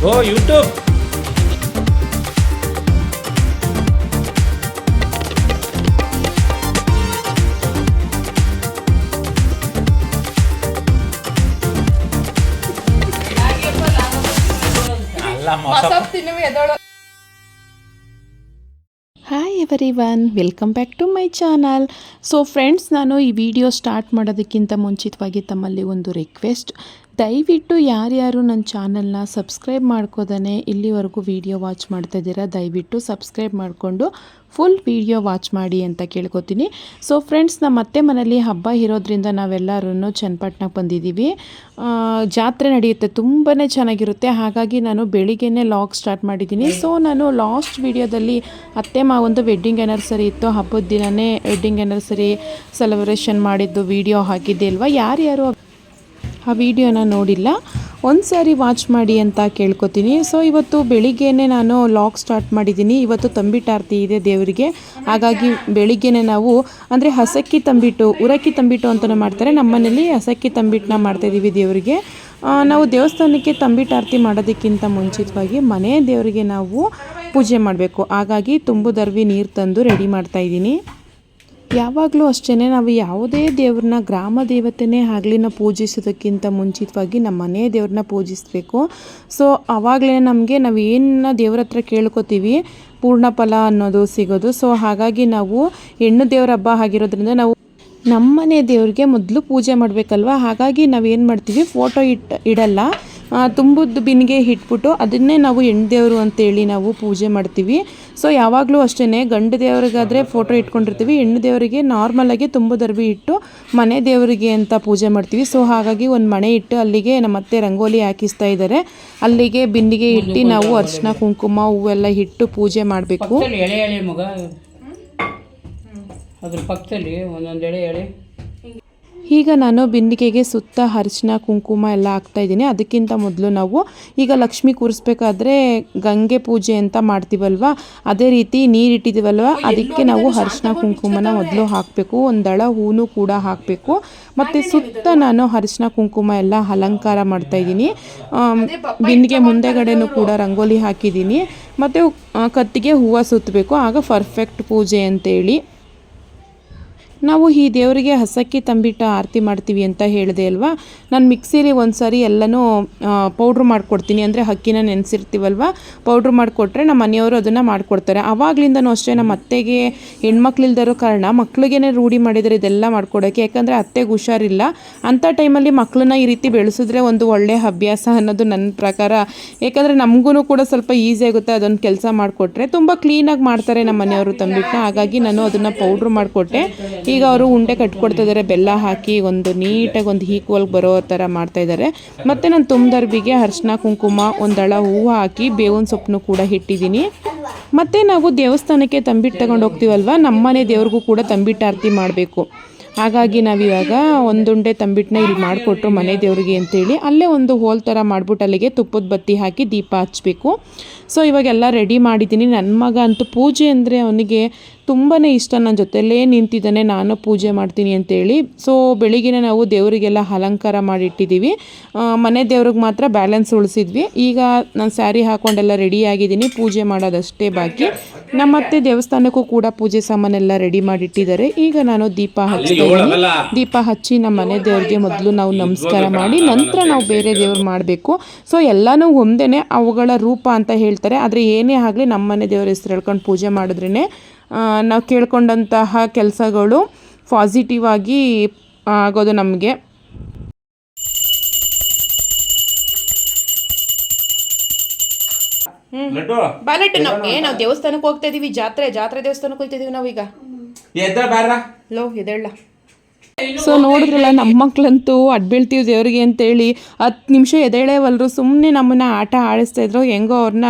O YouTube hi everyone, welcome back to my channel. So friends, ನಾನು ಈ video start ಮಾಡೋದಕ್ಕಿಂತ ಮುಂಚಿತವಾಗಿ ತಮ್ಮಲ್ಲಿ ಒಂದು ರಿಕ್ವೆಸ್ಟ್. ದಯವಿಟ್ಟು ಯಾರ್ಯಾರು ನನ್ನ ಚಾನಲ್ನ ಸಬ್ಸ್ಕ್ರೈಬ್ ಮಾಡ್ಕೋದೇ ಇಲ್ಲಿವರೆಗೂ ವಿಡಿಯೋ ವಾಚ್ ಮಾಡ್ತಾ ಇದ್ದೀರಾ, ದಯವಿಟ್ಟು ಸಬ್ಸ್ಕ್ರೈಬ್ ಮಾಡಿಕೊಂಡು ಫುಲ್ ವಿಡಿಯೋ ವಾಚ್ ಮಾಡಿ ಅಂತ ಕೇಳ್ಕೊತೀನಿ. ಸೊ ಫ್ರೆಂಡ್ಸ್, ನಮ್ಮ ಅತ್ತೆ ಮನೇಲಿ ಹಬ್ಬ ಇರೋದ್ರಿಂದ ನಾವೆಲ್ಲರೂ ಚನ್ನಪಟ್ಟಣಕ್ಕೆ ಬಂದಿದ್ದೀವಿ. ಜಾತ್ರೆ ನಡೆಯುತ್ತೆ, ತುಂಬಾ ಚೆನ್ನಾಗಿರುತ್ತೆ. ಹಾಗಾಗಿ ನಾನು ಬೆಳಿಗ್ಗೆನೇ ಲಾಗ್ ಸ್ಟಾರ್ಟ್ ಮಾಡಿದ್ದೀನಿ. ಸೊ ನಾನು ಲಾಸ್ಟ್ ವಿಡಿಯೋದಲ್ಲಿ ಅತ್ತೆ ಮಾವಂದು ವೆಡ್ಡಿಂಗ್ ಆ್ಯನಿವರ್ಸರಿ ಇತ್ತು, ಹಬ್ಬದ ದಿನವೇ ವೆಡ್ಡಿಂಗ್ ಆ್ಯನಿವರ್ಸರಿ ಸೆಲೆಬ್ರೇಷನ್ ಮಾಡಿದ್ದು ವಿಡಿಯೋ ಹಾಕಿದ್ದೆ ಅಲ್ವಾ. ಯಾರ್ಯಾರು ಆ ವಿಡಿಯೋನ ನೋಡಿಲ್ಲ, ಒಂದು ಸಾರಿ ವಾಚ್ ಮಾಡಿ ಅಂತ ಕೇಳ್ಕೊತೀನಿ. ಸೊ ಇವತ್ತು ಬೆಳಿಗ್ಗೆನೇ ನಾನು ಲಾಗ್ ಸ್ಟಾರ್ಟ್ ಮಾಡಿದ್ದೀನಿ. ಇವತ್ತು ತಂಬಿಟ್ಟು ಆರತಿ ಇದೆ ದೇವರಿಗೆ. ಹಾಗಾಗಿ ಬೆಳಿಗ್ಗೆನೇ ನಾವು ಅಂದರೆ ಹಸಕ್ಕಿ ತಂಬಿಟ್ಟು, ಉರಕ್ಕಿ ತಂಬಿಟ್ಟು ಅಂತಲೂ ಮಾಡ್ತಾರೆ, ನಮ್ಮ ಮನೇಲಿ ಹಸಕ್ಕಿ ತಂಬಿಟ್ಟನ್ನ ಮಾಡ್ತಾಯಿದ್ದೀವಿ ದೇವರಿಗೆ. ನಾವು ದೇವಸ್ಥಾನಕ್ಕೆ ತಂಬಿಟ್ಟು ಆರತಿ ಮಾಡೋದಕ್ಕಿಂತ ಮುಂಚಿತವಾಗಿ ಮನೆ ದೇವರಿಗೆ ನಾವು ಪೂಜೆ ಮಾಡಬೇಕು. ಹಾಗಾಗಿ ತುಂಬುದರ್ವಿ ನೀರು ತಂದು ರೆಡಿ ಮಾಡ್ತಾಯಿದ್ದೀನಿ. ಯಾವಾಗಲೂ ಅಷ್ಟೇ, ನಾವು ಯಾವುದೇ ದೇವ್ರನ್ನ ಗ್ರಾಮ ದೇವತೆನೇ ಆಗಲಿ ನಾವು ಪೂಜಿಸೋದಕ್ಕಿಂತ ಮುಂಚಿತವಾಗಿ ನಮ್ಮ ಮನೆ ದೇವ್ರನ್ನ ಪೂಜಿಸಬೇಕು. ಸೊ ಆವಾಗಲೇ ನಮಗೆ ನಾವು ಏನು ದೇವ್ರ ಹತ್ರ ಕೇಳ್ಕೊತೀವಿ ಪೂರ್ಣ ಫಲ ಅನ್ನೋದು ಸಿಗೋದು. ಸೊ ಹಾಗಾಗಿ ನಾವು ಹೆಣ್ಣು ದೇವ್ರ ಹಬ್ಬ ಆಗಿರೋದ್ರಿಂದ ನಾವು ನಮ್ಮನೆ ದೇವ್ರಿಗೆ ಮೊದಲು ಪೂಜೆ ಮಾಡಬೇಕಲ್ವ. ಹಾಗಾಗಿ ನಾವೇನು ಮಾಡ್ತೀವಿ, ಫೋಟೋ ಇಡಲ್ಲ, ತುಂಬುದು ಬಿನ್ಗೆ ಇಟ್ಬಿಟ್ಟು ಅದನ್ನೇ ನಾವು ಹೆಣ್ಣು ದೇವರು ಅಂತೇಳಿ ನಾವು ಪೂಜೆ ಮಾಡ್ತೀವಿ. ಸೊ ಯಾವಾಗಲೂ ಅಷ್ಟೇ, ಗಂಡು ದೇವರಿಗಾದರೆ ಫೋಟೋ ಇಟ್ಕೊಂಡಿರ್ತೀವಿ, ಹೆಣ್ಣು ದೇವರಿಗೆ ನಾರ್ಮಲಾಗಿ ತುಂಬುದರ್ವಿ ಇಟ್ಟು ಮನೆ ದೇವರಿಗೆ ಅಂತ ಪೂಜೆ ಮಾಡ್ತೀವಿ. ಸೊ ಹಾಗಾಗಿ ಒಂದು ಮಣೆ ಇಟ್ಟು ಅಲ್ಲಿಗೆ ನಮ್ಮ ಅತ್ತೆ ರಂಗೋಲಿ ಹಾಕಿಸ್ತಾ ಇದ್ದಾರೆ. ಅಲ್ಲಿಗೆ ಬಿಂದಿಗೆ ಇಟ್ಟು ನಾವು ಅರಿಶಿನ ಕುಂಕುಮ ಹೂವೆಲ್ಲ ಇಟ್ಟು ಪೂಜೆ ಮಾಡಬೇಕು. ಅದ್ರ ಪಕ್ಕದಲ್ಲಿ ಒಂದೊಂದು ಎಳೆ ಈಗ ನಾನು ಬಿಂದಿಗೆಗೆ ಸುತ್ತ ಅರಿಶಿನ ಕುಂಕುಮ ಎಲ್ಲ ಹಾಕ್ತಾಯಿದ್ದೀನಿ. ಅದಕ್ಕಿಂತ ಮೊದಲು ನಾವು ಈಗ ಲಕ್ಷ್ಮಿ ಕೂರಿಸ್ಬೇಕಾದ್ರೆ ಗಂಗೆ ಪೂಜೆ ಅಂತ ಮಾಡ್ತೀವಲ್ವ, ಅದೇ ರೀತಿ ನೀರಿಟ್ಟಿದ್ದೀವಲ್ವ, ಅದಕ್ಕೆ ನಾವು ಅರಿಶಿನ ಕುಂಕುಮನ ಮೊದಲು ಹಾಕಬೇಕು. ಒಂದು ದಳ ಹೂನು ಕೂಡ ಹಾಕಬೇಕು. ಮತ್ತು ಸುತ್ತ ನಾನು ಅರಿಶಿನ ಕುಂಕುಮ ಎಲ್ಲ ಅಲಂಕಾರ ಮಾಡ್ತಾಯಿದ್ದೀನಿ. ಬಿಂದಿಗೆ ಮುಂದೆಗಡೆನೂ ಕೂಡ ರಂಗೋಲಿ ಹಾಕಿದ್ದೀನಿ. ಮತ್ತು ಕತ್ತಿಗೆ ಹೂವು ಸುತ್ತಬೇಕು, ಆಗ ಪರ್ಫೆಕ್ಟ್ ಪೂಜೆ ಅಂತೇಳಿ. ನಾವು ಈ ದೇವರಿಗೆ ಹಸಕ್ಕಿ ತಂಬಿಟ್ಟು ಆರತಿ ಮಾಡ್ತೀವಿ ಅಂತ ಹೇಳಿದೆ ಅಲ್ವಾ. ನಾನು ಮಿಕ್ಸಿಲಿ ಒಂದು ಸಾರಿ ಎಲ್ಲನೂ ಪೌಡ್ರ್ ಮಾಡಿಕೊಡ್ತೀನಿ. ಅಂದರೆ ಅಕ್ಕಿನ ನೆನೆಸಿರ್ತೀವಲ್ವ, ಪೌಡ್ರ್ ಮಾಡಿಕೊಟ್ರೆ ನಮ್ಮ ಮನೆಯವರು ಅದನ್ನು ಮಾಡಿಕೊಡ್ತಾರೆ. ಆವಾಗಲಿಂದನೂ ಅಷ್ಟೇ ನಮ್ಮ ಅತ್ತೆಗೆ ಹೆಣ್ಮಕ್ಳಿಲ್ದಿರೋ ಕಾರಣ ಮಕ್ಳಿಗೇನೆ ರೂಢಿ ಮಾಡಿದರೆ ಇದೆಲ್ಲ ಮಾಡ್ಕೊಡೋಕ್ಕೆ. ಯಾಕಂದರೆ ಅತ್ತೆಗೆ ಹುಷಾರಿಲ್ಲ, ಅಂಥ ಟೈಮಲ್ಲಿ ಮಕ್ಕಳನ್ನ ಈ ರೀತಿ ಬೆಳೆಸಿದ್ರೆ ಒಂದು ಒಳ್ಳೆಯ ಅಭ್ಯಾಸ ಅನ್ನೋದು ನನ್ನ ಪ್ರಕಾರ. ಯಾಕಂದರೆ ನಮಗೂ ಕೂಡ ಸ್ವಲ್ಪ ಈಸಿ ಆಗುತ್ತೆ ಅದೊಂದು ಕೆಲಸ ಮಾಡಿಕೊಟ್ರೆ. ತುಂಬ ಕ್ಲೀನಾಗಿ ಮಾಡ್ತಾರೆ ನಮ್ಮ ಮನೆಯವರು ತಂಬಿಟ್ಟನ್ನ. ಹಾಗಾಗಿ ನಾನು ಅದನ್ನು ಪೌಡ್ರ್ ಮಾಡಿಕೊಟ್ಟೆ. ಈಗ ಅವರು ಉಂಡೆ ಕಟ್ಕೊಡ್ತಿದ್ದಾರೆ, ಬೆಲ್ಲ ಹಾಕಿ ಒಂದು ನೀಟಾಗಿ ಒಂದು ಈಕ್ವಲ್ ಬರೋ ಥರ ಮಾಡ್ತಾಯಿದ್ದಾರೆ. ಮತ್ತು ನಾನು ತುಂಬದರ್ಬಿಗೆ ಅರಿಶಿನ ಕುಂಕುಮ ಒಂದು ದಳ ಹೂವು ಹಾಕಿ ಬೇವಿನ ಸೊಪ್ಪನ್ನು ಕೂಡ ಇಟ್ಟಿದ್ದೀನಿ. ಮತ್ತು ನಾವು ದೇವಸ್ಥಾನಕ್ಕೆ ತಂಬಿಟ್ಟು ತಗೊಂಡು ಹೋಗ್ತೀವಲ್ವ, ನಮ್ಮನೆ ದೇವ್ರಿಗೂ ಕೂಡ ತಂಬಿಟ್ಟು ಆರತಿ ಮಾಡಬೇಕು. ಹಾಗಾಗಿ ನಾವಿವಾಗ ಒಂದುಂಡೆ ತಂಬಿಟ್ಟನ್ನ ಇಲ್ಲಿ ಮಾಡಿಕೊಟ್ರು ಮನೆ ದೇವರಿಗೆ ಅಂತೇಳಿ ಅಲ್ಲೇ ಒಂದು ಹೋಲ್ ಥರ ಮಾಡ್ಬಿಟ್ಟು ಅಲ್ಲಿಗೆ ತುಪ್ಪದ ಬತ್ತಿ ಹಾಕಿ ದೀಪ ಹಚ್ಚಬೇಕು. ಸೊ ಇವಾಗೆಲ್ಲ ರೆಡಿ ಮಾಡಿದ್ದೀನಿ. ನನ್ನ ಮಗ ಅಂತೂ ಪೂಜೆ ಅಂದರೆ ಅವನಿಗೆ ತುಂಬಾ ಇಷ್ಟ. ನನ್ನ ಜೊತೆಯಲ್ಲೇ ನಿಂತಿದ್ದಾನೆ, ನಾನು ಪೂಜೆ ಮಾಡ್ತೀನಿ ಅಂತೇಳಿ. ಸೊ ಬೆಳಿಗ್ಗೆ ನಾವು ದೇವರಿಗೆಲ್ಲ ಅಲಂಕಾರ ಮಾಡಿಟ್ಟಿದ್ದೀವಿ. ಮನೆ ದೇವ್ರಿಗೆ ಮಾತ್ರ ಬ್ಯಾಲೆನ್ಸ್ ಉಳಿಸಿದ್ವಿ. ಈಗ ನಾನು ಸ್ಯಾರಿ ಹಾಕ್ಕೊಂಡೆಲ್ಲ ರೆಡಿಯಾಗಿದ್ದೀನಿ, ಪೂಜೆ ಮಾಡೋದಷ್ಟೇ ಬಾಕಿ. ನಮ್ಮತ್ತೆ ದೇವಸ್ಥಾನಕ್ಕೂ ಕೂಡ ಪೂಜೆ ಸಾಮಾನೆಲ್ಲ ರೆಡಿ ಮಾಡಿಟ್ಟಿದ್ದಾರೆ. ಈಗ ನಾನು ದೀಪ ಹಚ್ತಾ ಇದ್ದೀನಿ. ದೀಪ ಹಚ್ಚಿ ನಮ್ಮ ಮನೆ ದೇವ್ರಿಗೆ ಮೊದಲು ನಾವು ನಮಸ್ಕಾರ ಮಾಡಿ ನಂತರ ನಾವು ಬೇರೆ ದೇವ್ರು ಮಾಡಬೇಕು. ಸೊ ಎಲ್ಲನೂ ಒಂದೇ, ಅವುಗಳ ರೂಪ ಅಂತ ಹೇಳ್ತಾರೆ. ಆದರೆ ಏನೇ ಆಗಲಿ ನಮ್ಮ ಮನೆ ದೇವ್ರ ಹೆಸರು ಹೇಳ್ಕೊಂಡು ಪೂಜೆ ಮಾಡಿದ್ರೇ ನಾವು ಕೇಳ್ಕೊಂಡಂತಹ ಕೆಲಸಗಳು ಪಾಸಿಟಿವ್ ಆಗಿ ಆಗೋದು ನಮಗೆ. ಬಾಲಟ್ಟು ನಾವು ದೇವಸ್ಥಾನಕ್ಕೆ ಹೋಗ್ತಾ ಇದೀವಿ, ಜಾತ್ರೆ ದೇವಸ್ಥಾನಕ್ಕೆ ಹೋಗ್ತಾ ಇದೀವಿ ನಾವೀಗ. ಲೋ ಎದೇಳ. ಸೊ ನೋಡಿದ್ರಲ್ಲ, ನಮ್ಮ ಮಕ್ಳಂತೂ ಅಡ್ಬೀಳ್ತೀವಿ ದೇವ್ರಿಗೆ ಅಂತೇಳಿ 10 ನಿಮಿಷ ಎದೇಳೇವಲ್ರು, ಸುಮ್ಮನೆ ನಮ್ಮನ್ನು ಆಟ ಆಡಿಸ್ತಾಯಿದ್ರು. ಹೆಂಗೋ ಅವ್ರನ್ನ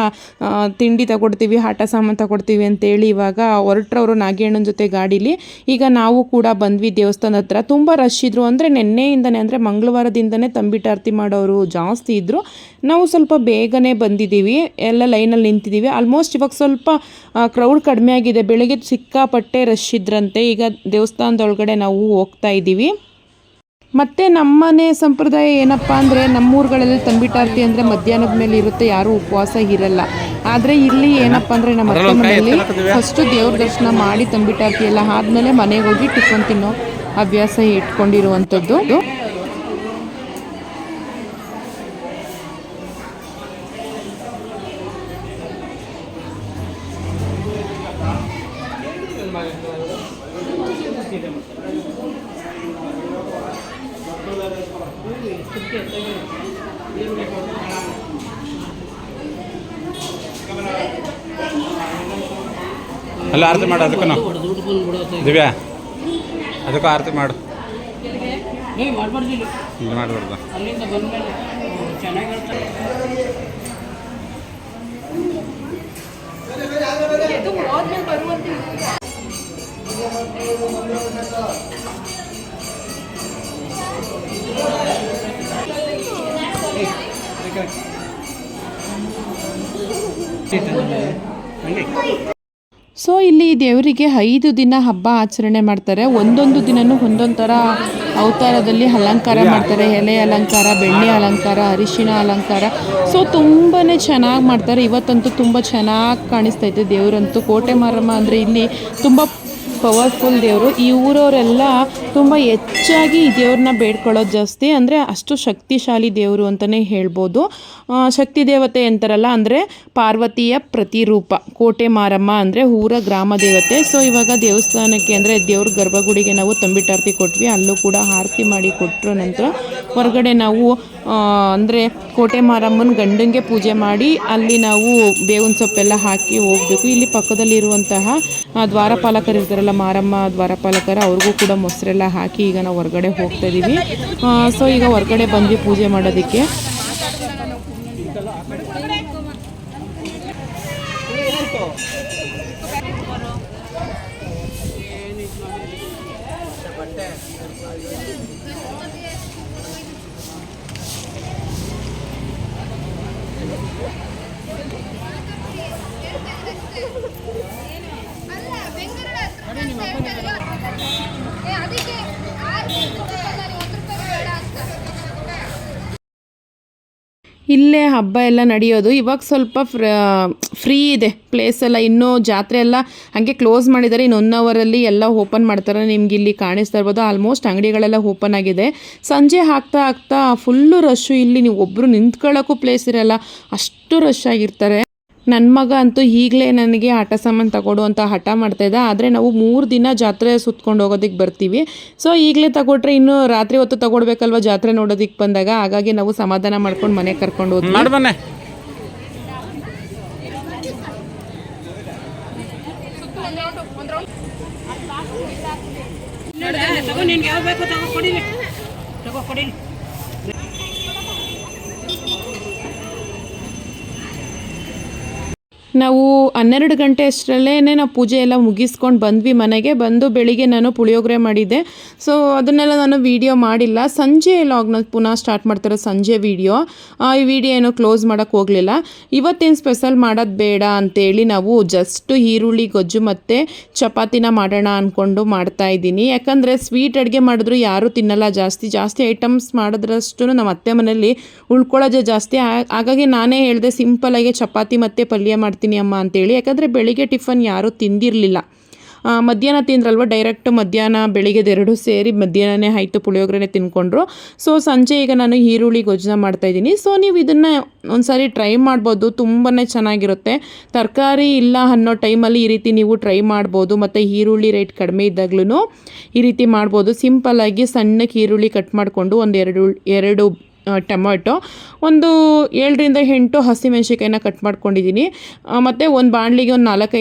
ತಿಂಡಿ ತಗೊಡ್ತೀವಿ, ಆಟ ಸಾಮಾನು ತಗೊಡ್ತೀವಿ ಅಂತೇಳಿ ಇವಾಗ ಹೊರಟ್ರವರು ನಾಗೇಣ್ಣನ ಜೊತೆ ಗಾಡೀಲಿ. ಈಗ ನಾವು ಕೂಡ ಬಂದ್ವಿ ದೇವಸ್ಥಾನ ಹತ್ರ. ತುಂಬ ರಶ್ ಇದ್ರು, ಅಂದರೆ ನಿನ್ನೆಯಿಂದನೇ, ಅಂದರೆ ಮಂಗಳವಾರದಿಂದನೇ ತಂಬಿಟ್ಟು ಆರತಿ ಮಾಡೋರು ಜಾಸ್ತಿ ಇದ್ದರು. ನಾವು ಸ್ವಲ್ಪ ಬೇಗನೆ ಬಂದಿದ್ದೀವಿ, ಎಲ್ಲ ಲೈನಲ್ಲಿ ನಿಂತಿದ್ದೀವಿ. ಆಲ್ಮೋಸ್ಟ್ ಇವಾಗ ಸ್ವಲ್ಪ ಕ್ರೌಡ್ ಕಡಿಮೆ ಆಗಿದೆ. ಬೆಳಗ್ಗೆ ಸಿಕ್ಕಾಪಟ್ಟೆ ರಶ್ ಇದ್ರಂತೆ. ಈಗ ದೇವಸ್ಥಾನದೊಳಗಡೆ ನಾವು ಹೋಗ್ತಾ ಇದ್ದೀವಿ. ಮತ್ತು ನಮ್ಮನೆ ಸಂಪ್ರದಾಯ ಏನಪ್ಪ ಅಂದರೆ, ನಮ್ಮೂರುಗಳಲ್ಲಿ ತಂಬಿಟಾರತಿ ಅಂದರೆ ಮಧ್ಯಾಹ್ನದ ಮೇಲೆ ಇರುತ್ತೆ, ಯಾರೂ ಉಪವಾಸ ಇರಲ್ಲ. ಆದರೆ ಇಲ್ಲಿ ಏನಪ್ಪ ಅಂದರೆ ನಮ್ಮ ಅತ್ತೆ ಮನೆಯಲ್ಲಿ ಫಸ್ಟು ದೇವ್ರ ದರ್ಶನ ಮಾಡಿ ತಂಬಿಟಾರತಿ ಎಲ್ಲ ಆದಮೇಲೆ ಮನೆಗೆ ಹೋಗಿ ಟಿಫನ್ ತಿನ್ನೋ ಹವ್ಯಾಸ ಇಟ್ಕೊಂಡಿರುವಂಥದ್ದು. ಅಲ್ಲ ಆರತಿ ಮಾಡು, ಅದಕ್ಕೂ ದಿವ್ಯಾ ಅದಕ್ಕೂ ಆರತಿ ಮಾಡು. ಮಾಡಬಾರ್ದು. ಸೊ ಇಲ್ಲಿ ದೇವರಿಗೆ 5 ದಿನ ಹಬ್ಬ ಆಚರಣೆ ಮಾಡ್ತಾರೆ. ಒಂದೊಂದು ದಿನನೂ ಒಂದೊಂದು ಥರ ಅವತಾರದಲ್ಲಿ ಅಲಂಕಾರ ಮಾಡ್ತಾರೆ. ಎಲೆ ಅಲಂಕಾರ, ಬೆಣ್ಣೆ ಅಲಂಕಾರ, ಅರಿಶಿಣ ಅಲಂಕಾರ. ಸೊ ತುಂಬಾ ಚೆನ್ನಾಗಿ ಮಾಡ್ತಾರೆ. ಇವತ್ತಂತೂ ತುಂಬ ಚೆನ್ನಾಗಿ ಕಾಣಿಸ್ತೈತೆ ದೇವರಂತೂ. ಕೋಟೆ ಮಾರಮ್ಮ ಅಂದರೆ ಇಲ್ಲಿ ತುಂಬ ಪವರ್ಫುಲ್ ದೇವರು. ಈ ಊರವರೆಲ್ಲ ತುಂಬ ಹೆಚ್ಚಾಗಿ ಈ ದೇವ್ರನ್ನ ಬೇಡ್ಕೊಳ್ಳೋದು ಜಾಸ್ತಿ. ಅಂದರೆ ಅಷ್ಟು ಶಕ್ತಿಶಾಲಿ ದೇವರು ಅಂತಲೇ ಹೇಳ್ಬೋದು. ಶಕ್ತಿ ದೇವತೆ ಅಂತಾರಲ್ಲ, ಅಂದರೆ ಪಾರ್ವತಿಯ ಪ್ರತಿರೂಪ ಕೋಟೆ ಮಾರಮ್ಮ ಅಂದರೆ ಊರ ಗ್ರಾಮ ದೇವತೆ. ಸೊ ಇವಾಗ ದೇವಸ್ಥಾನಕ್ಕೆ ಅಂದರೆ ದೇವ್ರ ಗರ್ಭಗುಡಿಗೆ ನಾವು ತಂಬಿಟಾರತಿ ಕೊಟ್ವಿ. ಅಲ್ಲೂ ಕೂಡ ಆರತಿ ಮಾಡಿ ಕೊಟ್ಟರು. ನಂತರ ಹೊರಗಡೆ ನಾವು ಅಂದರೆ ಕೋಟೆ ಮಾರಮ್ಮನ ಗಂಡಂಗೆ ಪೂಜೆ ಮಾಡಿ ಅಲ್ಲಿ ನಾವು ಬೇವಿನ ಸೊಪ್ಪೆಲ್ಲ ಹಾಕಿ ಹೋಗಬೇಕು. ಇಲ್ಲಿ ಪಕ್ಕದಲ್ಲಿರುವಂತಹ ದ್ವಾರಪಾಲಕರು ಇರ್ತಾರಲ್ಲ, ಮಾರಮ್ಮ ದ್ವಾರಪಾಲಕರು, ಅವ್ರಿಗೂ ಕೂಡ ಮೊಸರೆಲ್ಲ ಹಾಕಿ ಈಗ ನಾವು ಹೊರಗಡೆ ಹೋಗ್ತಾ ಇದ್ದೀವಿ. ಸೊ ಈಗ ಹೊರಗಡೆ ಬಂದ್ವಿ ಪೂಜೆ ಮಾಡೋದಕ್ಕೆ. ಇಲ್ಲೇ ಹಬ್ಬ ಎಲ್ಲ ನಡೆಯೋದು. ಇವಾಗ ಸ್ವಲ್ಪ ಫ್ರೀ ಇದೆ ಪ್ಲೇಸ್ ಎಲ್ಲ. ಇನ್ನೂ ಜಾತ್ರೆ ಎಲ್ಲ ಹಾಗೆ ಕ್ಲೋಸ್ ಮಾಡಿದ್ದಾರೆ. ಇನ್ನು 1 ಅವರಲ್ಲಿ ಎಲ್ಲ ಓಪನ್ ಮಾಡ್ತಾರೆ. ನಿಮ್ಗೆ ಇಲ್ಲಿ ಕಾಣಿಸ್ತಾ ಇರ್ಬೋದು, ಆಲ್ಮೋಸ್ಟ್ ಅಂಗಡಿಗಳೆಲ್ಲ ಓಪನ್ ಆಗಿದೆ. ಸಂಜೆ ಆಗ್ತಾ ಫುಲ್ಲು ರಶ್ಶು. ಇಲ್ಲಿ ನೀವು ಒಬ್ಬರು ನಿಂತ್ಕೊಳ್ಳೋಕ್ಕೂ ಪ್ಲೇಸ್ ಇರಲ್ಲ, ಅಷ್ಟು ರಶ್ ಆಗಿರ್ತಾರೆ. ನನ್ನ ಮಗ ಅಂತೂ ಈಗಲೇ ನನಗೆ ಆಟ ಸಾಮಾನು ತಗೊಡು ಅಂತ ಹಠ ಮಾಡ್ತಾಯಿದ್ದ. ಆದರೆ ನಾವು 3 ದಿನ ಜಾತ್ರೆ ಸುತ್ಕೊಂಡು ಹೋಗೋದಕ್ಕೆ ಬರ್ತೀವಿ. ಸೊ ಈಗಲೇ ತಗೊಟ್ರೆ ಇನ್ನು ರಾತ್ರಿ ಹೊತ್ತು ತಗೊಡ್ಬೇಕಲ್ವ ಜಾತ್ರೆ ನೋಡೋದಕ್ಕೆ ಬಂದಾಗ. ಹಾಗಾಗಿ ನಾವು ಸಮಾಧಾನ ಮಾಡ್ಕೊಂಡು ಮನೆಗೆ ಕರ್ಕೊಂಡು ಹೋದ್ವಿ. ನಾವು 12 ಗಂಟೆ ಅಷ್ಟರಲ್ಲೇ ನಾವು ಪೂಜೆ ಎಲ್ಲ ಮುಗಿಸ್ಕೊಂಡು ಬಂದ್ವಿ ಮನೆಗೆ. ಬಂದು ಬೆಳಿಗ್ಗೆ ನಾನು ಪುಳಿಯೋಗರೆ ಮಾಡಿದ್ದೆ. ಸೊ ಅದನ್ನೆಲ್ಲ ನಾನು ವೀಡಿಯೋ ಮಾಡಿಲ್ಲ. ಸಂಜೆ ಲಾಗ್ನ ಪುನಃ ಸ್ಟಾರ್ಟ್ ಮಾಡ್ತಾರೆ, ಸಂಜೆ ವೀಡಿಯೋ. ಈ ವಿಡಿಯೋ ಏನೋ ಕ್ಲೋಸ್ ಮಾಡೋಕ್ಕೆ ಹೋಗಲಿಲ್ಲ. ಇವತ್ತೇನು ಸ್ಪೆಷಲ್ ಮಾಡೋದು ಬೇಡ ಅಂತೇಳಿ ನಾವು ಜಸ್ಟ್ ಈರುಳ್ಳಿ ಗೊಜ್ಜು ಮತ್ತು ಚಪಾತಿನ ಮಾಡೋಣ ಅಂದ್ಕೊಂಡು ಮಾಡ್ತಾಯಿದ್ದೀನಿ. ಯಾಕಂದರೆ ಸ್ವೀಟ್ ಅಡುಗೆ ಮಾಡಿದ್ರು ಯಾರೂ ತಿನ್ನಲ್ಲ, ಜಾಸ್ತಿ ಐಟಮ್ಸ್ ಮಾಡಿದ್ರಷ್ಟು ನಮ್ಮ ಅತ್ತೆ ಮನೆಯಲ್ಲಿ ಉಳ್ಕೊಳ್ಳೋದೇ ಜಾಸ್ತಿ. ಹಾಗಾಗಿ ನಾನೇ ಹೇಳಿದೆ ಸಿಂಪಲಾಗಿ ಚಪಾತಿ ಮತ್ತು ಪಲ್ಯ ಮಾಡ್ತೀನಿ ಅಮ್ಮ ಅಂತೇಳಿ. ಯಾಕಂದರೆ ಬೆಳಿಗ್ಗೆ ಟಿಫನ್ ಯಾರೂ ತಿಂದಿರಲಿಲ್ಲ. ಮಧ್ಯಾಹ್ನ ತಿಂದ್ರಲ್ವ, ಡೈರೆಕ್ಟ್ ಮಧ್ಯಾಹ್ನ ಬೆಳಿಗ್ಗೆದು ಎರಡೂ ಸೇರಿ ಮಧ್ಯಾಹ್ನನೇ ಆಯಿತು, ಪುಳಿಯೋಗರೆನೇ ತಿನ್ಕೊಂಡ್ರು. ಸೊ ಸಂಜೆ ಈಗ ನಾನು ಈರುಳ್ಳಿ ಗೊಜ್ಜನ್ನ ಮಾಡ್ತಾಯಿದ್ದೀನಿ. ಸೊ ನೀವು ಇದನ್ನು ಒಂದ್ಸಾರಿ ಟ್ರೈ ಮಾಡ್ಬೋದು, ತುಂಬಾ ಚೆನ್ನಾಗಿರುತ್ತೆ. ತರಕಾರಿ ಇಲ್ಲ ಅನ್ನೋ ಟೈಮಲ್ಲಿ ಈ ರೀತಿ ನೀವು ಟ್ರೈ ಮಾಡ್ಬೋದು. ಮತ್ತು ಈರುಳ್ಳಿ ರೇಟ್ ಕಡಿಮೆ ಇದ್ದಾಗ್ಲೂ ಈ ರೀತಿ ಮಾಡ್ಬೋದು. ಸಿಂಪಲ್ಲಾಗಿ ಸಣ್ಣಕ್ಕೆ ಈರುಳ್ಳಿ ಕಟ್ ಮಾಡಿಕೊಂಡು ಒಂದು ಎರಡು ಟೊಮೆಟೊ, ಒಂದು 7ರಿಂದ 8 ಹಸಿಮೆಣ್ಸಿಕಾಯಿನ ಕಟ್ ಮಾಡ್ಕೊಂಡಿದ್ದೀನಿ. ಮತ್ತು ಒಂದು ಬಾಣಲಿಗೆ ಒಂದು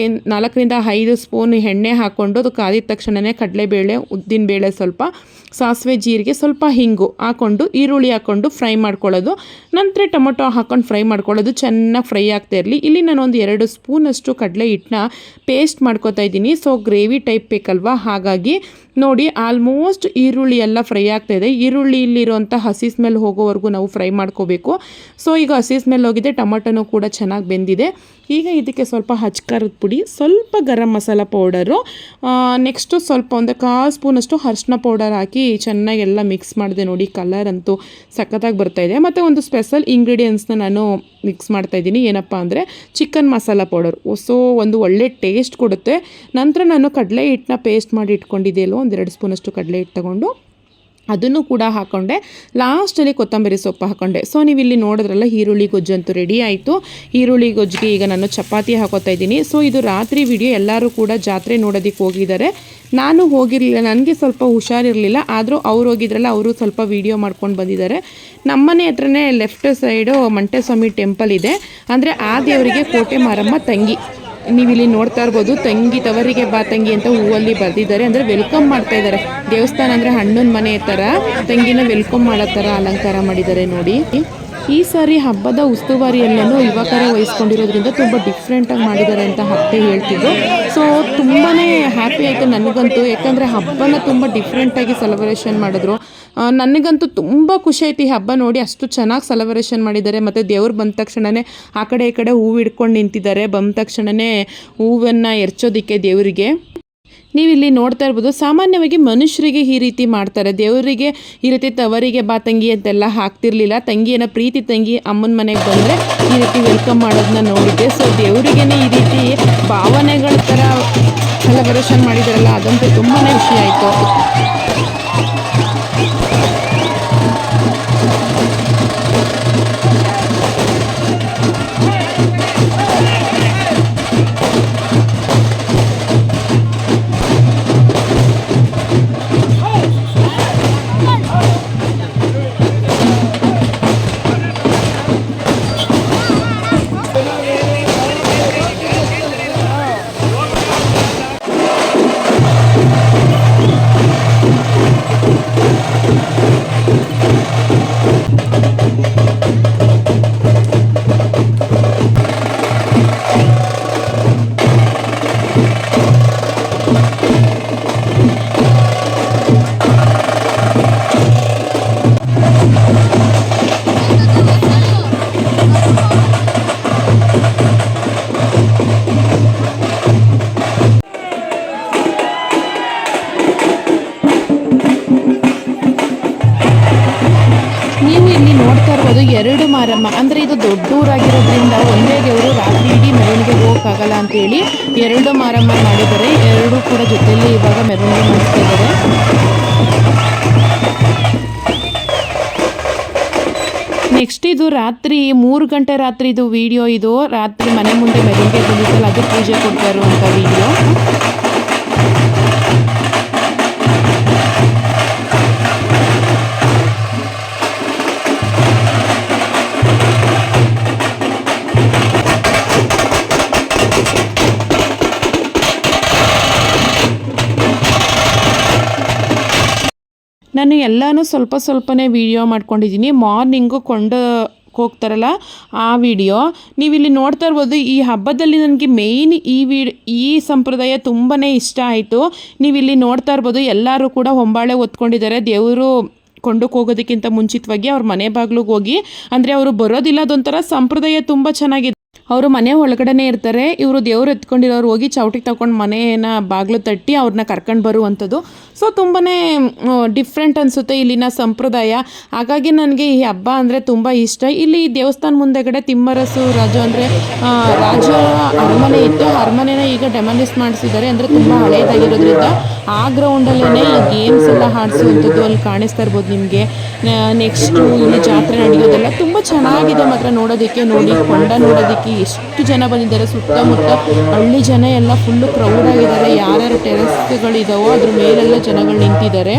4ರಿಂದ 5 ಸ್ಪೂನ್ ಎಣ್ಣೆ ಹಾಕ್ಕೊಂಡು ಅದು ಕಾದಿದ ತಕ್ಷಣವೇ ಕಡಲೆಬೇಳೆ, ಉದ್ದಿನಬೇಳೆ, ಸ್ವಲ್ಪ ಸಾಸಿವೆ, ಜೀರಿಗೆ, ಸ್ವಲ್ಪ ಹಿಂಗು ಹಾಕ್ಕೊಂಡು ಈರುಳ್ಳಿ ಹಾಕ್ಕೊಂಡು ಫ್ರೈ ಮಾಡ್ಕೊಳ್ಳೋದು. ನಂತರ ಟೊಮೊಟೊ ಹಾಕ್ಕೊಂಡು ಫ್ರೈ ಮಾಡ್ಕೊಳ್ಳೋದು. ಚೆನ್ನಾಗಿ ಫ್ರೈ ಆಗ್ತಾ ಇರಲಿ. ಇಲ್ಲಿ ನಾನು ಒಂದು 2 ಸ್ಪೂನಷ್ಟು ಕಡಲೆ ಹಿಟ್ಟನ್ನ ಪೇಸ್ಟ್ ಮಾಡ್ಕೊತಾ ಇದ್ದೀನಿ. ಸೊ ಗ್ರೇವಿ ಟೈಪ್ ಬೇಕಲ್ವಾ, ಹಾಗಾಗಿ ನೋಡಿ ಆಲ್ಮೋಸ್ಟ್ ಈರುಳ್ಳಿ ಎಲ್ಲ ಫ್ರೈ ಆಗ್ತಾಯಿದೆ. ಈರುಳ್ಳಿಲಿರುವಂಥ ಹಸಿ ಸ್ಮೆಲ್ ಹೋಗೋವರೆಗೂ ನಾವು ಫ್ರೈ ಮಾಡ್ಕೋಬೇಕು. ಸೊ ಈಗ ಹಸಿ ಸ್ಮೆಲ್ ಹೋಗಿದೆ, ಟೊಮೊಟೊನೂ ಕೂಡ ಚೆನ್ನಾಗಿ ಬೆಂದಿದೆ. ಈಗ ಇದಕ್ಕೆ ಸ್ವಲ್ಪ ಹಚ್ಕಾರದ ಪುಡಿ, ಸ್ವಲ್ಪ ಗರಂ ಮಸಾಲ ಪೌಡರು, ನೆಕ್ಸ್ಟು ಸ್ವಲ್ಪ ಒಂದು 1/4 ಸ್ಪೂನಷ್ಟು ಅರಿಶಿನ ಪೌಡರ್ ಹಾಕಿ ಚೆನ್ನಾಗಿ ಎಲ್ಲ ಮಿಕ್ಸ್ ಮಾಡಿದೆ. ನೋಡಿ ಕಲರ್ ಅಂತೂ ಸಖತ್ತಾಗಿ ಬರ್ತಾಯಿದೆ. ಮತ್ತು ಒಂದು ಸ್ಪೆಷಲ್ ಇಂಗ್ರೀಡಿಯೆಂಟ್ಸ್ನ ನಾನು ಮಿಕ್ಸ್ ಮಾಡ್ತಾಯಿದ್ದೀನಿ. ಏನಪ್ಪ ಅಂದರೆ ಚಿಕನ್ ಮಸಾಲ ಪೌಡರ್. ಸೊ ಒಂದು ಒಳ್ಳೆ ಟೇಸ್ಟ್ ಕೊಡುತ್ತೆ. ನಂತರ ನಾನು ಕಡಲೆ ಹಿಟ್ಟನ್ನ ಪೇಸ್ಟ್ ಮಾಡಿ ಇಟ್ಕೊಂಡಿದ್ದೆಯಲ್ಲೋ ಒಂದು 2 ಸ್ಪೂನಷ್ಟು ಕಡಲೆ ಹಿಟ್ಟು ತೊಗೊಂಡು ಅದನ್ನು ಕೂಡ ಹಾಕ್ಕೊಂಡೆ. ಲಾಸ್ಟಲ್ಲಿ ಕೊತ್ತಂಬರಿ ಸೊಪ್ಪು ಹಾಕ್ಕೊಂಡೆ. ಸೊ ನೀವು ಇಲ್ಲಿ ನೋಡಿದ್ರಲ್ಲ, ಈರುಳ್ಳಿ ಗೊಜ್ಜು ಅಂತೂ ರೆಡಿ ಆಯಿತು. ಈರುಳ್ಳಿ ಗೊಜ್ಜಿಗೆ ಈಗ ನಾನು ಚಪಾತಿ ಹಾಕೋತಾ ಇದ್ದೀನಿ. ಸೊ ಇದು ರಾತ್ರಿ ವಿಡಿಯೋ. ಎಲ್ಲರೂ ಕೂಡ ಜಾತ್ರೆ ನೋಡೋದಕ್ಕೆ ಹೋಗಿದ್ದಾರೆ. ನಾನು ಹೋಗಿರಲಿಲ್ಲ, ನನಗೆ ಸ್ವಲ್ಪ ಹುಷಾರಿರಲಿಲ್ಲ. ಆದರೂ ಅವ್ರು ಹೋಗಿದ್ರಲ್ಲ, ಅವರು ಸ್ವಲ್ಪ ವೀಡಿಯೋ ಮಾಡ್ಕೊಂಡು ಬಂದಿದ್ದಾರೆ. ನಮ್ಮನೆ ಹತ್ರನೇ ಲೆಫ್ಟ್ ಸೈಡು ಮಂಟೇಸ್ವಾಮಿ ಟೆಂಪಲ್ ಇದೆ. ಅಂದರೆ ಆ ದೇವರಿಗೆ ಕೋಟೆ ಮಾರಮ್ಮ ತಂಗಿ. ನೀವು ಇಲ್ಲಿ ನೋಡ್ತಾ ಇರ್ಬೋದು, ತಂಗಿ ತವರಿಗೆ ಬಾ ತಂಗಿ ಅಂತ ಹೂವಲ್ಲಿ ಬರೆದಿದ್ದಾರೆ. ಅಂದರೆ ವೆಲ್ಕಮ್ ಮಾಡ್ತಾ ಇದ್ದಾರೆ. ದೇವಸ್ಥಾನ ಅಂದರೆ ಹಣ್ಣನ ಮನೆ ಥರ ತಂಗಿನ ವೆಲ್ಕಮ್ ಮಾಡೋ ಥರ ಅಲಂಕಾರ ಮಾಡಿದ್ದಾರೆ ನೋಡಿ. ಈ ಸಾರಿ ಹಬ್ಬದ ಉಸ್ತುವಾರಿಯಲ್ಲೂ ಯುವಕರೇ ವಹಿಸ್ಕೊಂಡಿರೋದ್ರಿಂದ ತುಂಬ ಡಿಫ್ರೆಂಟಾಗಿ ಮಾಡಿದ್ದಾರೆ ಅಂತ ಅತ್ತೆ ಹೇಳ್ತಿದ್ದು. ಸೊ ತುಂಬಾ ಹ್ಯಾಪಿ ಆಯಿತು ನನಗಂತೂ. ಯಾಕಂದರೆ ಹಬ್ಬನ ತುಂಬ ಡಿಫ್ರೆಂಟಾಗಿ ಸೆಲೆಬ್ರೇಷನ್ ಮಾಡಿದ್ರು. ನನಗಂತೂ ತುಂಬ ಖುಷಿ ಆಯ್ತು ಈ ಹಬ್ಬ ನೋಡಿ. ಅಷ್ಟು ಚೆನ್ನಾಗಿ ಸೆಲೆಬ್ರೇಷನ್ ಮಾಡಿದ್ದಾರೆ. ಮತ್ತು ದೇವ್ರು ಬಂದ ತಕ್ಷಣವೇ ಆ ಕಡೆ ಈ ಕಡೆ ಹೂವು ಹಿಡ್ಕೊಂಡು ನಿಂತಿದ್ದಾರೆ. ಬಂದ ತಕ್ಷಣವೇ ಹೂವನ್ನು ಎರಚೋದಕ್ಕೆ ದೇವರಿಗೆ. ನೀವು ಇಲ್ಲಿ ನೋಡ್ತಾ ಇರ್ಬೋದು, ಸಾಮಾನ್ಯವಾಗಿ ಮನುಷ್ಯರಿಗೆ ಈ ರೀತಿ ಮಾಡ್ತಾರೆ. ದೇವರಿಗೆ ಈ ರೀತಿ ತವರಿಗೆ ಬಾ ತಂಗಿ ಅಂತೆಲ್ಲ ಹಾಕ್ತಿರ್ಲಿಲ್ಲ. ತಂಗಿಯನ್ನ ಪ್ರೀತಿ ತಂಗಿ ಅಮ್ಮನ ಮನೆಗೆ ಬಂದರೆ ಈ ರೀತಿ ವೆಲ್ಕಮ್ ಮಾಡೋದನ್ನ ನೋಡಿದ್ದೆ. ಸೊ ದೇವರಿಗೇನೆ ಈ ರೀತಿ ಭಾವನೆಗಳ ಥರ ಸೆಲೆಬ್ರೇಷನ್ ಮಾಡಿದಾರಲ್ಲ, ಅದಂತೂ ತುಂಬಾ ಖುಷಿ ಆಯಿತು. ಎರಡು ಮಾರಮ್ಮ ಅಂದರೆ ಇದು ದೊಡ್ಡ ಊರಾಗಿರೋದ್ರಿಂದ ಒಂದೇ ದೇವರು ರಾತ್ರಿ ಇಡೀ ಮೆರವಣಿಗೆ ಹೋಗೋಕ್ಕಾಗಲ್ಲ ಅಂತೇಳಿ 2 ಮಾರಮ್ಮ ಮಾಡಿದ್ದಾರೆ. 2 ಕೂಡ ಜೊತೆಯಲ್ಲಿ ಇವಾಗ ಮೆರವಣಿಗೆ ಮಾಡಿಸ್ತಾ ಇದ್ದಾರೆ. ನೆಕ್ಸ್ಟ್ ಇದು ರಾತ್ರಿ 3 ಗಂಟೆ ರಾತ್ರಿ ಇದು ವಿಡಿಯೋ. ಇದು ರಾತ್ರಿ ಮನೆ ಮುಂದೆ ಮೆರವಣಿಗೆ ಬಂದಿದ್ದಲ್ಲ, ಅದು ಪೂಜೆ ಕೊಡ್ತಾ ಇರುವಂಥ ವಿಡಿಯೋ. ನಾನು ಎಲ್ಲನೂ ಸ್ವಲ್ಪ ಸ್ವಲ್ಪನೇ ವೀಡಿಯೋ ಮಾಡ್ಕೊಂಡಿದ್ದೀನಿ. ಮಾರ್ನಿಂಗು ಹೋಗ್ತಾರಲ್ಲ ಆ ವಿಡಿಯೋ ನೀವಿಲ್ಲಿ ನೋಡ್ತಾ ಇರ್ಬೋದು. ಈ ಹಬ್ಬದಲ್ಲಿ ನನಗೆ ಮೇಯ್ನ್ ಈ ಸಂಪ್ರದಾಯ ತುಂಬಾ ಇಷ್ಟ ಆಯಿತು. ನೀವಿಲ್ಲಿ ನೋಡ್ತಾ ಇರ್ಬೋದು ಎಲ್ಲರೂ ಕೂಡ ಹೊಂಬಾಳೆ ಹೊತ್ಕೊಂಡಿದ್ದಾರೆ. ದೇವರು ಕೊಂಡಕ್ಕೆ ಹೋಗೋದಕ್ಕಿಂತ ಮುಂಚಿತವಾಗಿ ಅವ್ರ ಮನೆ ಬಾಗಿಲಿಗೆ ಹೋಗಿ, ಅಂದರೆ ಅವರು ಬರೋದಿಲ್ಲ, ಅದೊಂಥರ ಸಂಪ್ರದಾಯ ತುಂಬ ಚೆನ್ನಾಗಿದೆ. ಅವರು ಮನೆ ಒಳಗಡೆ ಇರ್ತಾರೆ, ಇವರು ದೇವ್ರು ಎತ್ಕೊಂಡಿರೋರು ಹೋಗಿ ಚೌಟಿಗೆ ತಗೊಂಡು ಮನೆಯ ಬಾಗಿಲು ತಟ್ಟಿ ಅವ್ರನ್ನ ಕರ್ಕೊಂಡು ಬರುವಂಥದ್ದು. ಸೊ ತುಂಬಾ ಡಿಫ್ರೆಂಟ್ ಅನಿಸುತ್ತೆ ಇಲ್ಲಿನ ಸಂಪ್ರದಾಯ. ಹಾಗಾಗಿ ನನಗೆ ಈ ಹಬ್ಬ ಅಂದರೆ ತುಂಬ ಇಷ್ಟ. ಇಲ್ಲಿ ದೇವಸ್ಥಾನ ಮುಂದೆಗಡೆ ತಿಮ್ಮರಸು ರಾಜು ಅಂದರೆ ರಾಜ ಅರಮನೆ ಇತ್ತು. ಅರಮನೆನ ಈಗ ಡೆಮಾಲಿಸ್ ಮಾಡಿಸಿದ್ದಾರೆ, ಅಂದರೆ ತುಂಬ ಹಳೇದಾಗಿರೋದ್ರಿಂದ ಆ ಗ್ರೌಂಡಲ್ಲೇ ಈ ಗೇಮ್ಸ್ ಎಲ್ಲ ಆಡಿಸುವಂಥದ್ದು ಅಲ್ಲಿ ಕಾಣಿಸ್ತಾ ಇರ್ಬೋದು ನಿಮಗೆ. ನೆಕ್ಸ್ಟು ಇಲ್ಲಿ ಜಾತ್ರೆ ನಡೆಯೋದೆಲ್ಲ ತುಂಬ ಚೆನ್ನಾಗಿದೆ ಮಾತ್ರ ನೋಡೋದಕ್ಕೆ. ನೋಡಿ ಕೊಂಡ ನೋಡೋದಕ್ಕೆ ಎಷ್ಟು ಜನ ಬಂದಿದ್ದಾರೆ. ಸುತ್ತಮುತ್ತ ಹಳ್ಳಿ ಜನ ಎಲ್ಲ ಫುಲ್ಲು ಕ್ರೌಡ್ ಆಗಿದ್ದಾರೆ. ಯಾರ್ಯಾರು ಟೆರೆಸ್ಗಳಿದಾವೋ ಅದ್ರ ಮೇಲೆಲ್ಲ ಜನಗಳು ನಿಂತಿದ್ದಾರೆ.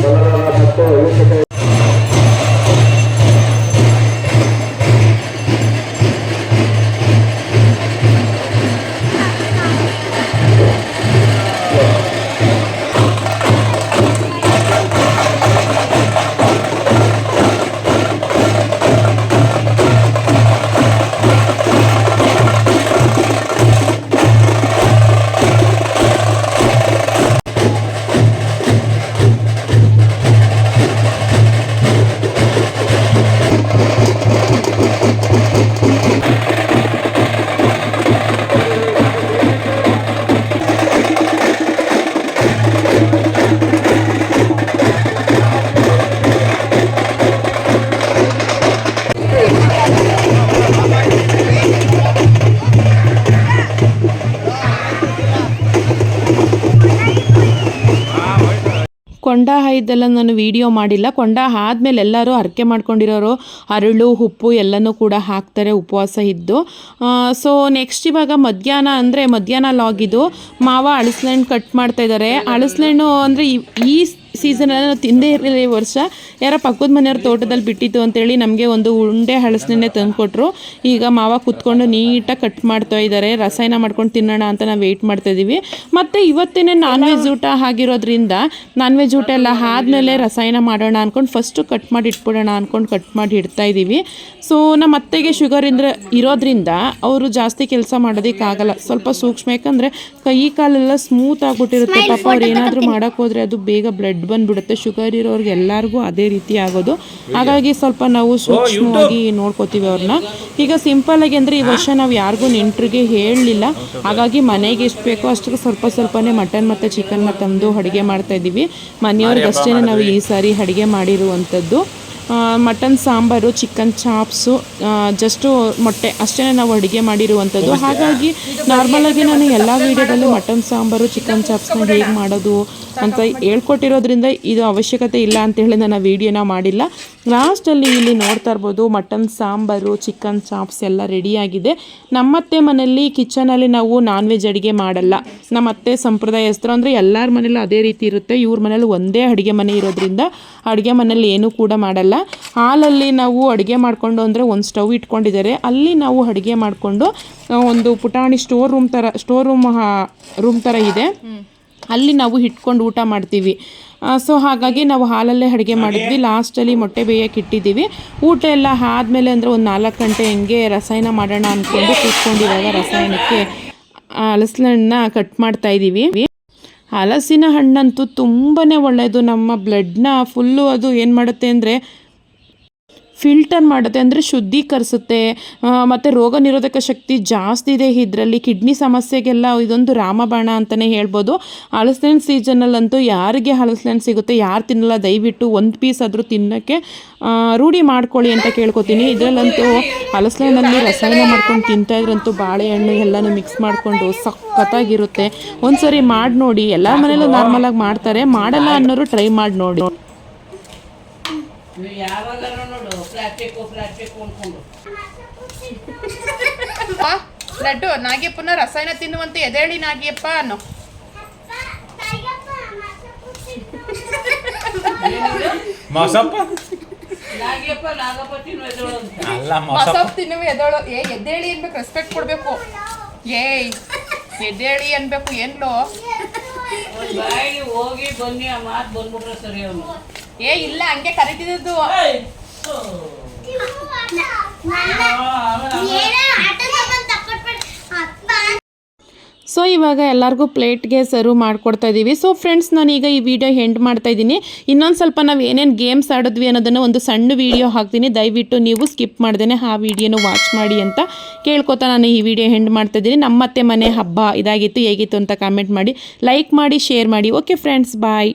ಕೊಂಡ ಹಾಯ್ದೆಲ್ಲ ನಾನು ವಿಡಿಯೋ ಮಾಡಿಲ್ಲ. ಕೊಂಡ ಆದಮೇಲೆ ಎಲ್ಲರೂ ಹರಕೆ ಮಾಡ್ಕೊಂಡಿರೋರು ಅರಳು ಉಪ್ಪು ಎಲ್ಲನೂ ಕೂಡ ಹಾಕ್ತಾರೆ ಉಪವಾಸ ಇದ್ದು. ಸೊ ನೆಕ್ಸ್ಟ್ ಇವಾಗ ಮಧ್ಯಾಹ್ನ ಲಾಗಿದು ಮಾವ ಹಳಸಲೆಹಣ್ಣು ಕಟ್ ಮಾಡ್ತಾಯಿದ್ದಾರೆ. ಹಳಸಲೆಹಣ್ಣು ಅಂದರೆ ಈ ಸೀಸನಲ್ಲಿ ನಾವು ತಿಂದೇ ಇರಲಿಲ್ಲ. ಈ ವರ್ಷ ಯಾರೋ ಪಕ್ಕದ ಮನೆಯವ್ರ ತೋಟದಲ್ಲಿ ಬಿಟ್ಟಿತ್ತು ಅಂತೇಳಿ ನಮಗೆ ಒಂದು ಉಂಡೆ ಹಳಸಲೆಹಣ್ಣೆ ತಂದುಕೊಟ್ರು. ಈಗ ಮಾವ ಕೂತ್ಕೊಂಡು ನೀಟಾಗಿ ಕಟ್ ಮಾಡ್ತಾ ಇದ್ದಾರೆ. ರಸಾಯನ ಮಾಡ್ಕೊಂಡು ತಿನ್ನೋಣ ಅಂತ ನಾವು ವೆಯ್ಟ್ ಮಾಡ್ತಾಯಿದ್ದೀವಿ. ಮತ್ತು ಇವತ್ತೇನೆ ನಾನ್ ವೆಜ್ ಊಟ ಆಗಿರೋದ್ರಿಂದ ನಾನ್ ವೆಜ್ ಊಟ ಎಲ್ಲ ಆದಮೇಲೆ ರಸಾಯನ ಮಾಡೋಣ ಅಂದ್ಕೊಂಡು ಫಸ್ಟು ಕಟ್ ಮಾಡಿ ಇಟ್ಬಿಡೋಣ ಅಂದ್ಕೊಂಡು ಕಟ್ ಮಾಡಿ ಇಡ್ತಾಯಿದ್ದೀವಿ. ಸೊ ನಮ್ಮ ಅತ್ತೆಗೆ ಶುಗರ್ ಇರೋದ್ರಿಂದ ಅವರು ಜಾಸ್ತಿ ಕೆಲಸ ಮಾಡೋದಕ್ಕಾಗಲ್ಲ, ಸ್ವಲ್ಪ ಸೂಕ್ಷ್ಮ. ಯಾಕಂದರೆ ಕೈ ಕಾಲೆಲ್ಲ ಸ್ಮೂತ್ ಆಗಿಬಿಟ್ಟಿರುತ್ತೆ. ಪಾಪ ಅವ್ರು ಏನಾದರೂ ಮಾಡೋಕ್ಕೆ ಹೋದರೆ ಅದು ಬೇಗ ಬ್ಲಡ್ ಬಂದುಬಿಡುತ್ತೆ. ಶುಗರ್ ಇರೋರಿಗೆ ಎಲ್ಲರಿಗೂ ಅದೇ ರೀತಿ ಆಗೋದು. ಹಾಗಾಗಿ ಸ್ವಲ್ಪ ನಾವು ಸೂಕ್ಷ್ಮವಾಗಿ ನೋಡ್ಕೋತೀವಿ ಅವ್ರನ್ನ. ಈಗ ಸಿಂಪಲ್ಲಾಗಿ ಅಂದರೆ ಈ ವರ್ಷ ನಾವು ಯಾರಿಗೂ ನೆಂಟರಿಗೆ ಹೇಳಲಿಲ್ಲ. ಹಾಗಾಗಿ ಮನೆಗೆ ಎಷ್ಟು ಬೇಕೋ ಅಷ್ಟಕ್ಕೆ ಸ್ವಲ್ಪನೇ ಮಟನ್ ಮತ್ತು ಚಿಕನ್ ತಂದು ಅಡುಗೆ ಮಾಡ್ತಾಯಿದ್ದೀವಿ. ಮನೆಯವ್ರಿಗಷ್ಟೇ ನಾವು ಈ ಸಾರಿ ಅಡುಗೆ ಮಾಡಿರುವಂಥದ್ದು. Mutton sambar, chicken chops, just ಮೊಟ್ಟೆ ಅಷ್ಟೇ ನಾವು ಅಡುಗೆ ಮಾಡಿರುವಂಥದ್ದು. ಹಾಗಾಗಿ ನಾರ್ಮಲಾಗಿ ನಾನು ಎಲ್ಲ ವೀಡಿಯೋದಲ್ಲೂ ಮಟನ್ ಸಾಂಬಾರು, ಚಿಕನ್ ಚಾಪ್ಸ್ನ ಹೇಗೆ ಮಾಡೋದು ಅಂತ ಹೇಳ್ಕೊಟ್ಟಿರೋದ್ರಿಂದ ಇದು ಅವಶ್ಯಕತೆ ಇಲ್ಲ ಅಂತೇಳಿ ನಾನು ವೀಡಿಯೋನ ಮಾಡಿಲ್ಲ. ಲಾಸ್ಟಲ್ಲಿ ಇಲ್ಲಿ ನೋಡ್ತಾ ಇರ್ಬೋದು ಮಟನ್ ಸಾಂಬಾರು, ಚಿಕನ್ ಚಾಪ್ಸ್ ಎಲ್ಲ ರೆಡಿಯಾಗಿದೆ. ನಮ್ಮತ್ತೆ ಮನೆಯಲ್ಲಿ ಕಿಚನಲ್ಲಿ ನಾವು ನಾನ್ ವೆಜ್ ಅಡುಗೆ ಮಾಡಲ್ಲ. ನಮ್ಮತ್ತೆ ಸಂಪ್ರದಾಯಸ್ಥರು, ಅಂದರೆ ಎಲ್ಲರ ಮನೇಲೂ ಅದೇ ರೀತಿ ಇರುತ್ತೆ. ಇವ್ರ ಮನೇಲಿ ಒಂದೇ ಅಡುಗೆ ಮನೆ ಇರೋದ್ರಿಂದ ಅಡುಗೆ ಮನೇಲಿ ಏನೂ ಕೂಡ ಮಾಡಲ್ಲ. ಹಾಲಲ್ಲಿ ನಾವು ಅಡುಗೆ ಮಾಡಿಕೊಂಡು, ಅಂದರೆ ಒಂದು ಸ್ಟವ್ ಇಟ್ಕೊಂಡಿದ್ದಾರೆ, ಅಲ್ಲಿ ನಾವು ಅಡುಗೆ ಮಾಡಿಕೊಂಡು ಒಂದು ಪುಟಾಣಿ ಸ್ಟೋರ್ ರೂಮ್ ಥರ ಇದೆ, ಅಲ್ಲಿ ನಾವು ಇಟ್ಕೊಂಡು ಊಟ ಮಾಡ್ತೀವಿ. ಸೊ ಹಾಗಾಗಿ ನಾವು ಹಾಲಲ್ಲೇ ಅಡುಗೆ ಮಾಡಿದ್ವಿ. ಲಾಸ್ಟಲ್ಲಿ ಮೊಟ್ಟೆ ಬೇಯಕ್ಕೆ ಇಟ್ಟಿದ್ದೀವಿ. ಊಟ ಎಲ್ಲ ಆದಮೇಲೆ ಅಂದರೆ ಒಂದು 4 ಗಂಟೆ ಹಿಂಗೆ ರಸಾಯನ ಮಾಡೋಣ ಅಂದ್ಕೊಂಡು ಕೂತ್ಕೊಂಡಿವಾಗ ರಸಾಯನಕ್ಕೆ ಹಲಸಿನ ಕಟ್ ಮಾಡ್ತಾಯಿದ್ದೀವಿ. ಹಲಸಿನ ಹಣ್ಣಂತೂ ತುಂಬಾ ಒಳ್ಳೆಯದು, ನಮ್ಮ ಬ್ಲಡ್ನ ಫುಲ್ಲು ಅದು ಏನು ಮಾಡುತ್ತೆ ಅಂದರೆ ಫಿಲ್ಟರ್ ಮಾಡುತ್ತೆ, ಅಂದರೆ ಶುದ್ಧೀಕರಿಸುತ್ತೆ. ಮತ್ತು ರೋಗ ನಿರೋಧಕ ಶಕ್ತಿ ಜಾಸ್ತಿ ಇದೆ ಇದರಲ್ಲಿ. ಕಿಡ್ನಿ ಸಮಸ್ಯೆಗೆಲ್ಲ ಇದೊಂದು ರಾಮಬಾಣ ಅಂತಲೇ ಹೇಳ್ಬೋದು. ಹಲಸಿನ ಸೀಸನಲ್ಲಂತೂ ಯಾರಿಗೆ ಹಲಸಿನ ಸಿಗುತ್ತೆ, ಯಾರು ತಿನ್ನಲ್ಲ, ದಯವಿಟ್ಟು ಒಂದು ಪೀಸ್ ಆದರೂ ತಿನ್ನೋಕ್ಕೆ ರೂಢಿ ಮಾಡ್ಕೊಳ್ಳಿ ಅಂತ ಕೇಳ್ಕೊತೀನಿ. ಇದರಲ್ಲಂತೂ ಹಲಸಿನಲ್ಲಿ ರಸಾಯನ ಮಾಡ್ಕೊಂಡು ತಿಂತಾಯಿದ್ರಂತೂ ಬಾಳೆಹಣ್ಣು ಎಲ್ಲನೂ ಮಿಕ್ಸ್ ಮಾಡಿಕೊಂಡು ಸಖತ್ತಾಗಿರುತ್ತೆ. ಒಂದು ಸರಿ ಮಾಡಿ ನೋಡಿ. ಎಲ್ಲ ಮನೇಲೂ ನಾರ್ಮಲಾಗಿ ಮಾಡ್ತಾರೆ, ಮಾಡಲ್ಲ ಅನ್ನೋರು ಟ್ರೈ ಮಾಡಿ ನೋಡಿ. ಯಾವಾಗಾದ್ರೂ ನೋಡು ಪ್ಲಾಸ್ಟಿಕ್ ಅನ್ಕೊಂಡು ಲಡ್ಡು ನಾಗಿಯಪ್ಪನ ರಸಾಯನ ತಿನ್ನುವಂತೆ ಎದೇಳಿ ನಾಗಿಯಪ್ಪ ಅನ್ನೋ. ತಿನ್ನುವ ಎದೋಳು. ಎದ್ದೇಳಿ ಅನ್ಬೇಕು, ರೆಸ್ಪೆಕ್ಟ್ ಕೊಡ್ಬೇಕು. ಎದ್ದೇಳಿ ಅನ್ಬೇಕು. ಏನ್ಲೋ ಹೋಗಿ ಬನ್ನಿ ಆ ಮಾತು ಬಂದ್ಬಿಟ್ರೆ ಸರಿ. ಅವನು ಇಲ್ಲ, ಹಂಗೆ ಕರಿತಿದ್ದು. ಇವಾಗ ಎಲ್ಲರಿಗೂ ಪ್ಲೇಟ್ಗೆ ಸರ್ವ್ ಮಾಡ್ಕೊಡ್ತಾ ಇದ್ದೀವಿ. ಸೊ ಫ್ರೆಂಡ್ಸ್, ನಾನೀಗ ಈ ವಿಡಿಯೋ ಎಂಡ್ ಮಾಡ್ತಾ ಇದ್ದೀನಿ. ಇನ್ನೊಂದು ಸ್ವಲ್ಪ ನಾವು ಏನೇನು ಗೇಮ್ಸ್ ಆಡಿದ್ವಿ ಅನ್ನೋದನ್ನು ಒಂದು ಸಣ್ಣ ವಿಡಿಯೋ ಹಾಕ್ತೀನಿ. ದಯವಿಟ್ಟು ನೀವು ಸ್ಕಿಪ್ ಮಾಡ್ದೇನೆ ಆ ವಿಡಿಯೋನ ವಾಚ್ ಮಾಡಿ ಅಂತ ಕೇಳ್ಕೊತಾ ನಾನು ಈ ವಿಡಿಯೋ ಎಂಡ್ ಮಾಡ್ತಾ ಇದ್ದೀನಿ. ನಮ್ಮತ್ತೆ ಮನೆ ಹಬ್ಬ ಇದಾಗಿತ್ತು, ಹೇಗಿತ್ತು ಅಂತ ಕಾಮೆಂಟ್ ಮಾಡಿ, ಲೈಕ್ ಮಾಡಿ, ಶೇರ್ ಮಾಡಿ. ಓಕೆ ಫ್ರೆಂಡ್ಸ್, ಬಾಯ್.